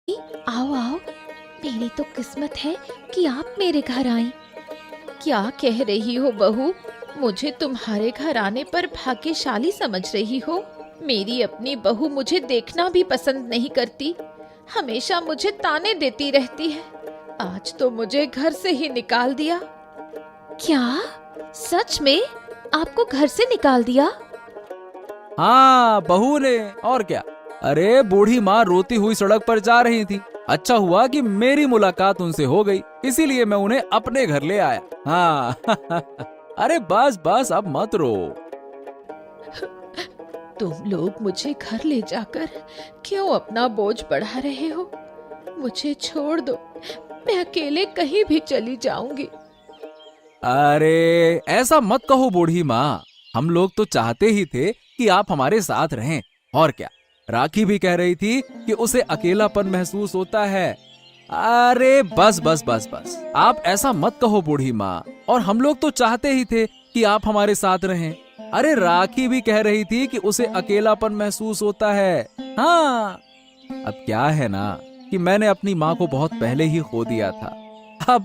आओ आओ, मेरी तो किस्मत है कि आप मेरे घर आई। क्या कह रही हो बहू? मुझे तुम्हारे घर आने पर भाग्यशाली समझ रही हो? मेरी अपनी बहू मुझे देखना भी पसंद नहीं करती, हमेशा मुझे ताने देती रहती है। आज तो मुझे घर से ही निकाल दिया। क्या सच में आपको घर से निकाल दिया? हाँ, बहू ने, और क्या। अरे बूढ़ी माँ रोती हुई सड़क पर जा रही थी। अच्छा हुआ कि मेरी मुलाकात उनसे हो गई, इसीलिए मैं उन्हें अपने घर ले आया। हाँ अरे बस बस, अब मत रो। तुम लोग मुझे घर ले जाकर क्यों अपना बोझ बढ़ा रहे हो? मुझे छोड़ दो, मैं अकेले कहीं भी चली जाऊंगी। अरे ऐसा मत कहो बूढ़ी माँ, हम लोग तो चाहते ही थे कि आप हमारे साथ रहें, और क्या। राखी भी कह रही थी कि उसे अकेलापन महसूस होता है। अरे बस बस बस बस, आप ऐसा मत कहो बूढ़ी माँ, और हम लोग तो चाहते ही थे कि आप हमारे साथ रहें। अरे राखी भी कह रही थी कि उसे अकेलापन महसूस होता है। हाँ, अब क्या है ना कि मैंने अपनी माँ को बहुत पहले ही खो दिया था।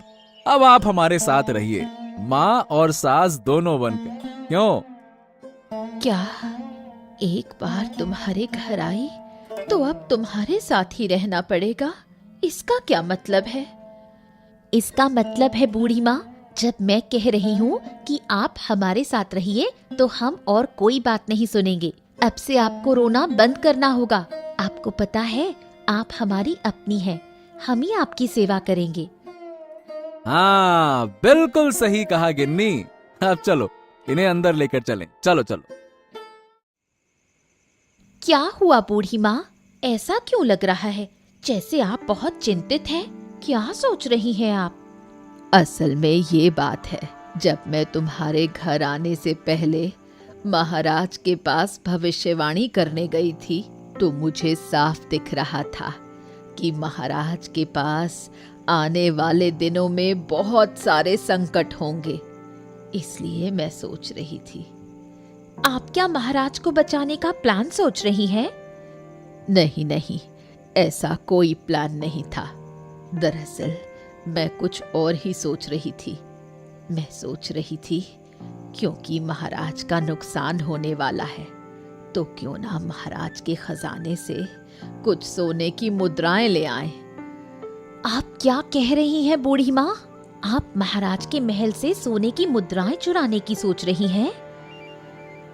अब आप हमारे साथ रहिए, माँ और सास दोनों बनकर। क्यों? क्या एक बार तुम्हारे घर आई तो अब तुम्हारे साथ ही रहना पड़ेगा? इसका क्या मतलब है? इसका मतलब है बूढ़ी माँ, जब मैं कह रही हूँ कि आप हमारे साथ रहिए तो हम और कोई बात नहीं सुनेंगे। अब से आपको रोना बंद करना होगा। आपको पता है, आप हमारी अपनी हैं, हम ही आपकी सेवा करेंगे। हाँ, बिल्कुल सही कहा गिन्नी। अब चलो, इन्हें अंदर लेकर चलें। चलो चलो। क्या हुआ बूढ़ी माँ? ऐसा क्यों लग रहा है जैसे आप बहुत चिंतित हैं? क्या सोच रही हैं आप? असल में ये बात है, जब मैं तुम्हारे घर आने से पहले महाराज के पास भविष्यवाणी करने गई थी तो मुझे साफ दिख रहा था कि महाराज के पास आने वाले दिनों में बहुत सारे संकट होंगे। इसलिए मैं सोच रही थी। आप क्या महाराज को बचाने का प्लान सोच रही हैं? नहीं नहीं, ऐसा कोई प्लान नहीं था। दरअसल मैं कुछ और ही सोच रही थी। मैं सोच रही थी क्योंकि महाराज का नुकसान होने वाला है तो क्यों ना महाराज के खजाने से कुछ सोने की मुद्राएं ले आएं। आप क्या कह रही हैं बूढ़ी माँ? आप महाराज के महल से सोने की मुद्राएं चुराने की सोच रही हैं?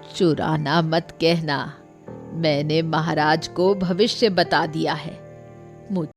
चुराना मत कहना, मैंने महाराज को भविष्य बता दिया है।